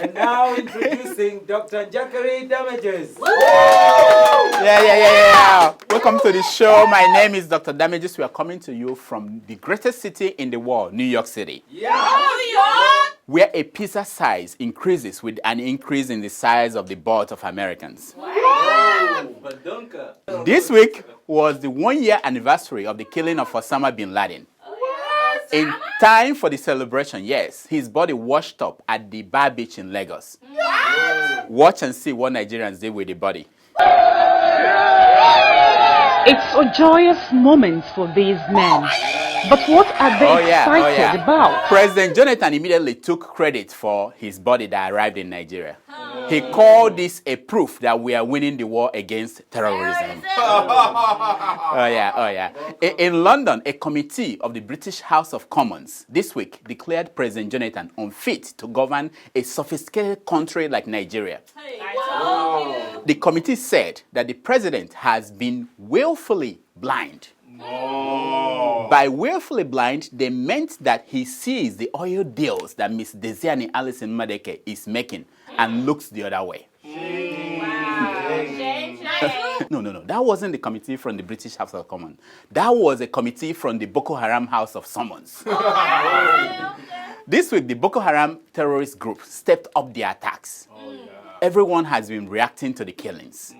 And now introducing Dr. Jackery Damages. Yeah. Welcome to the show. My name is Dr. Damages. We are coming to you from the greatest city in the world, New York City. Yeah. New York! Where a pizza size increases with an increase in the size of the birth of Americans. Wow. This week was the 1-year anniversary of the killing of Osama bin Laden. In time for the celebration, yes, his body washed up at the Bar Beach in Lagos. Watch and see what Nigerians did with the body. It's a joyous moment for these men. But what are they excited about? President Jonathan immediately took credit for his body that arrived in Nigeria. He called this a proof that we are winning the war against terrorism. In London, a committee of the British House of Commons this week declared President Jonathan unfit to govern a sophisticated country like Nigeria. The committee said that the president has been willfully blind. By willfully blind, they meant that he sees the oil deals that Miss Desiani Alison Madeke is making and looks the other way. No. That wasn't the committee from the British House of Commons. That was a committee from the Boko Haram House of Summons. This week, the Boko Haram terrorist group stepped up their attacks. Everyone has been reacting to the killings.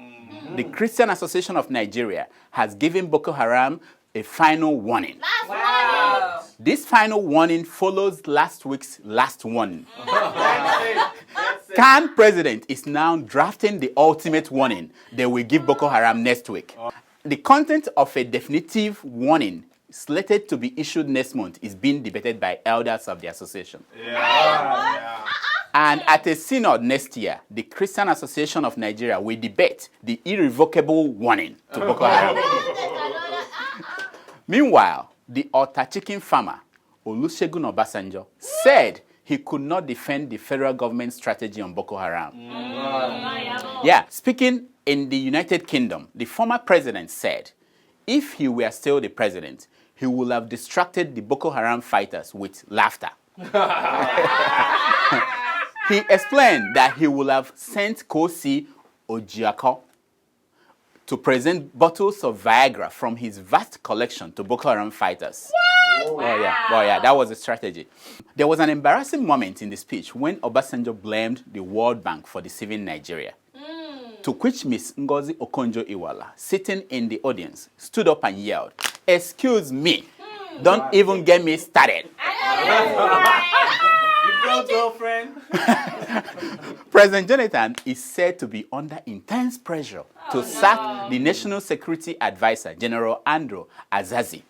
The Christian Association of Nigeria has given Boko Haram a final warning. This final warning follows last week's last warning. Khan president is now drafting the ultimate warning they will give Boko Haram next week. The content of a definitive warning slated to be issued next month is being debated by elders of the association. And at a synod next year, the Christian Association of Nigeria will debate the irrevocable warning to Boko Haram. Meanwhile, the Ota chicken farmer, Olusegun Obasanjo, said he could not defend the federal government's strategy on Boko Haram. Speaking in the United Kingdom, the former president said if he were still the president, he would have distracted the Boko Haram fighters with laughter. He explained that he would have sent Kosi Ojiako to present bottles of Viagra from his vast collection to Boko Haram fighters. That was the strategy. There was an embarrassing moment in the speech when Obasanjo blamed the World Bank for deceiving Nigeria. To which Miss Ngozi Okonjo-Iweala, sitting in the audience, stood up and yelled, "Excuse me, don't even get me started." Girlfriend. President Jonathan is said to be under intense pressure to sack the National Security Advisor, General Andrew Azazi.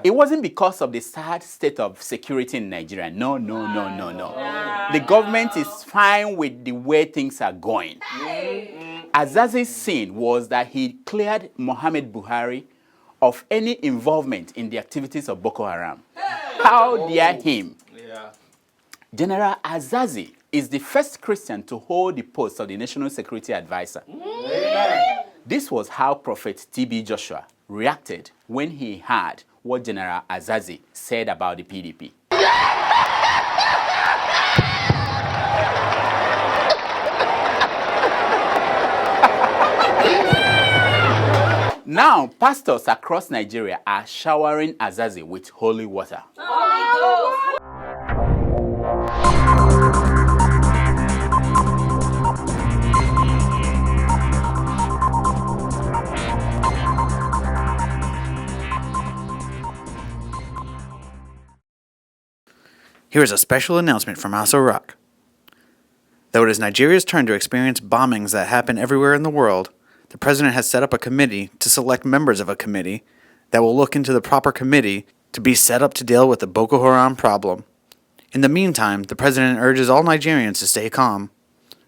It wasn't because of the sad state of security in Nigeria. No. The government is fine with the way things are going. Azazi's sin was that he cleared Muhammad Buhari of any involvement in the activities of Boko Haram. How dare him? General Azazi is the first Christian to hold the post of the National Security Advisor. This was how Prophet T.B. Joshua reacted when he heard what General Azazi said about the PDP. Now, pastors across Nigeria are showering Azazi with holy water. Here is a special announcement from Aso Rock. Though it is Nigeria's turn to experience bombings that happen everywhere in the world, the president has set up a committee to select members of a committee that will look into the proper committee to be set up to deal with the Boko Haram problem. In the meantime, the president urges all Nigerians to stay calm,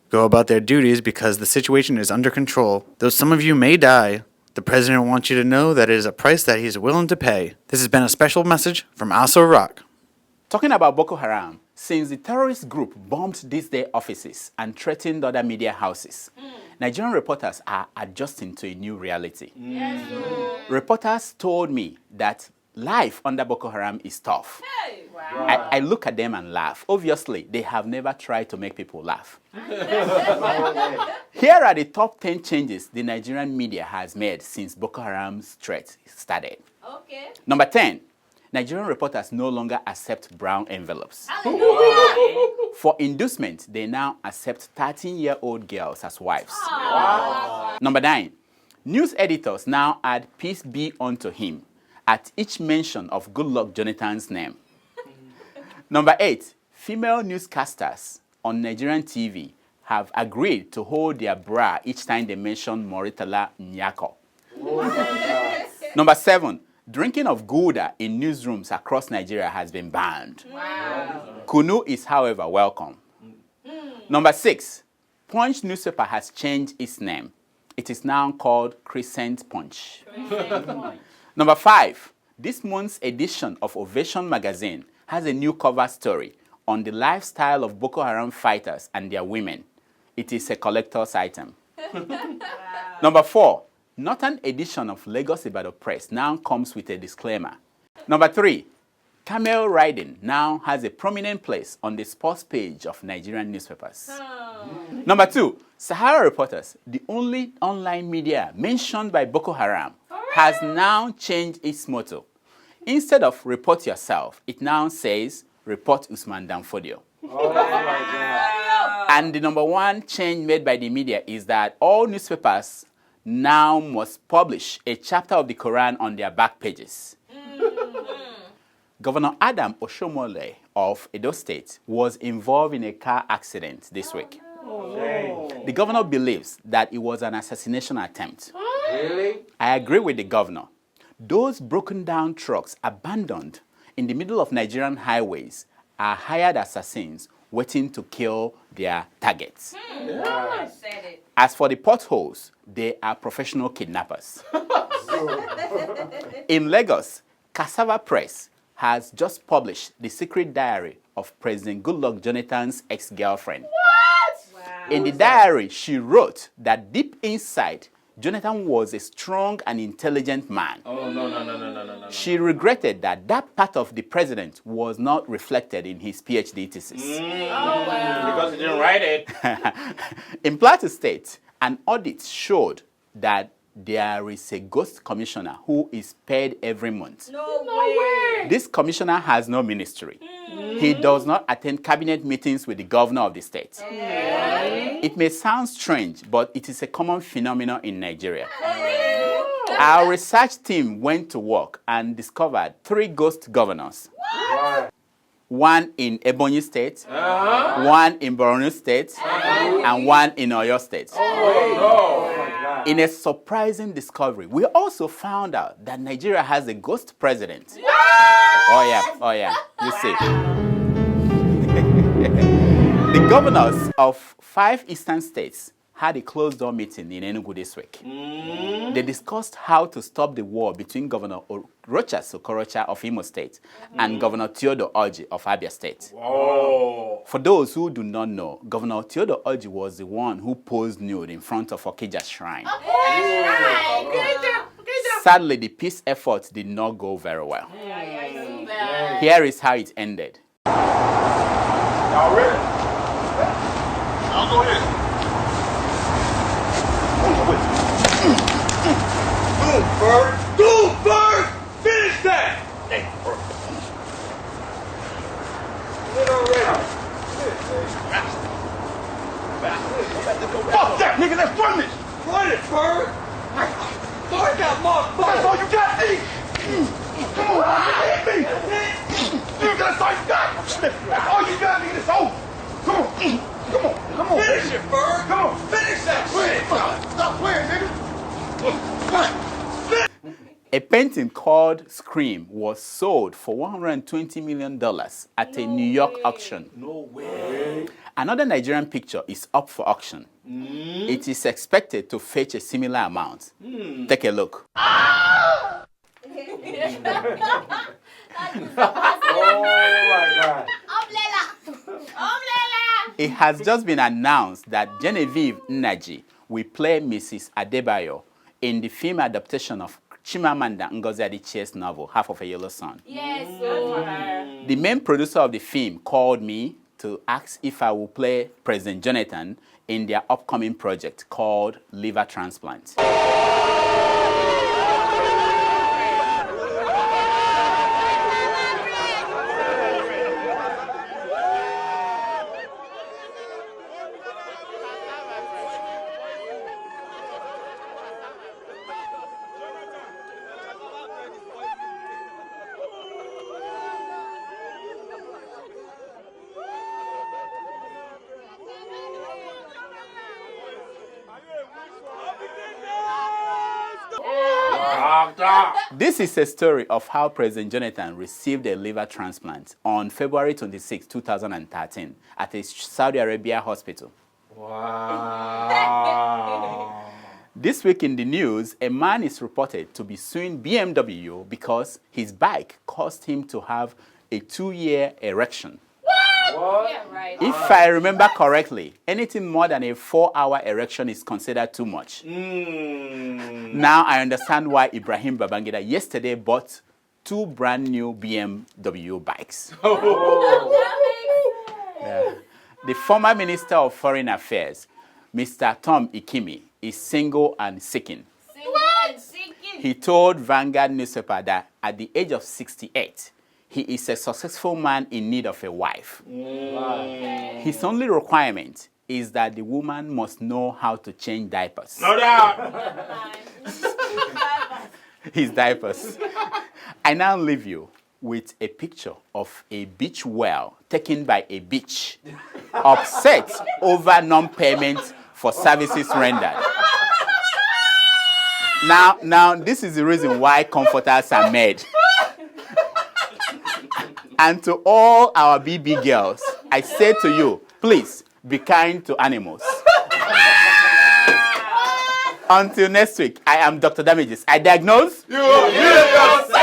go about their duties because the situation is under control. Though some of you may die, the president wants you to know that it is a price that he is willing to pay. This has been a special message from Aso Rock. Talking about Boko Haram, since the terrorist group bombed these day offices and threatened other media houses, Nigerian reporters are adjusting to a new reality. Reporters told me that life under Boko Haram is tough. I look at them and laugh. Obviously, they have never tried to make people laugh. Here are the top 10 changes the Nigerian media has made since Boko Haram's threat started. Okay. Number 10, Nigerian reporters no longer accept brown envelopes. Hallelujah. For inducement, they now accept 13-year-old girls as wives. Wow. Number 9, news editors now add "Peace be unto him" at each mention of Goodluck Jonathan's name. Number 8, female newscasters on Nigerian TV have agreed to hold their bra each time they mention Moritala Nyako. Number 7, drinking of Gouda in newsrooms across Nigeria has been banned. Wow. Kunu is, however, welcome. Number 6, Punch newspaper has changed its name. It is now called Crescent Punch. Number 5, this month's edition of Ovation magazine has a new cover story on the lifestyle of Boko Haram fighters and their women. It is a collector's item. Number 4, Northern edition of Lagos Ibadan Press now comes with a disclaimer. Number 3, camel riding now has a prominent place on the sports page of Nigerian newspapers. Number 2, Sahara Reporters, the only online media mentioned by Boko Haram, has now changed its motto. Instead of report yourself, it now says report Usman Danfodio. Oh my God. And the number 1 change made by the media is that all newspapers now must publish a chapter of the Quran on their back pages. Governor Adam Oshomole of Edo State was involved in a car accident this week. The governor believes that it was an assassination attempt. Really? I agree with the governor. Those broken down trucks abandoned in the middle of Nigerian highways are hired assassins waiting to kill their targets. I said it. As for the potholes, they are professional kidnappers. In Lagos, Cassava Press has just published the secret diary of President Goodluck Jonathan's ex-girlfriend. Wow. In the diary, she wrote that deep inside, Jonathan was a strong and intelligent man. Oh, no. She regretted that that part of the president was not reflected in his PhD thesis. Because he didn't write it. In Plateau State, an audit showed that there is a ghost commissioner who is paid every month. No way. This commissioner has no ministry. He does not attend cabinet meetings with the governor of the state. It may sound strange, but it is a common phenomenon in Nigeria. Our research team went to work and discovered 3 ghost governors. Right. One in Ebonyi State, one in Borno State, and one in Oyo State. Oh my God. In a surprising discovery, we also found out that Nigeria has a ghost president. Oh yeah, you see. The governors of 5 eastern states had a closed-door meeting in Enugu this week. They discussed how to stop the war between Governor Rochas Okorocha of Imo State and Governor Theodore Orji of Abia State. Oh. For those who do not know, Governor Theodore Orji was the one who posed nude in front of Okija Shrine. Sadly, the peace effort did not go very well. Here is how it ended. Y'all ready? I'll go ahead. Boom, bird! Finish that! Get already. Fuck that, nigga, let's run this! Run it, bird! Fuck that motherfucker! That's all you got, D! Come on, hit me! That's all you got! That's all you got, nigga, it's over! Come on! Finish it, bird! Come on, finish that shit! Stop playing, nigga! A painting called Scream was sold for $120 million at a New York auction. No way. Another Nigerian picture is up for auction. It is expected to fetch a similar amount. Take a look. Oh my God. It has just been announced that Genevieve Nnaji will play Mrs. Adebayo in the film adaptation of Chimamanda Ngozi Adichie's novel, Half of a Yellow Sun. Yes, good for her. The main producer of the film called me to ask if I would play President Jonathan in their upcoming project called Liver Transplant. This is a story of how President Jonathan received a liver transplant on February 26, 2013 at a Saudi Arabia hospital. Wow. This week in the news, a man is reported to be suing BMW because his bike caused him to have a 2-year erection. Yeah, right. If I remember correctly, anything more than a 4-hour erection is considered too much. Now I understand why Ibrahim Babangida yesterday bought 2 brand new BMW bikes. Yeah. The former Minister of Foreign Affairs, Mr. Tom Ikimi, is single and seeking. He told Vanguard newspaper that at the age of 68, he is a successful man in need of a wife. His only requirement is that the woman must know how to change diapers. No doubt. His diapers. I now leave you with a picture of a beach whale taken by a beach, upset over non-payment for services rendered. Now, this is the reason why comforters are made. And to all our BB girls, I say to you, please be kind to animals. Until next week, I am Dr. Damages. I diagnose. You heal yourself.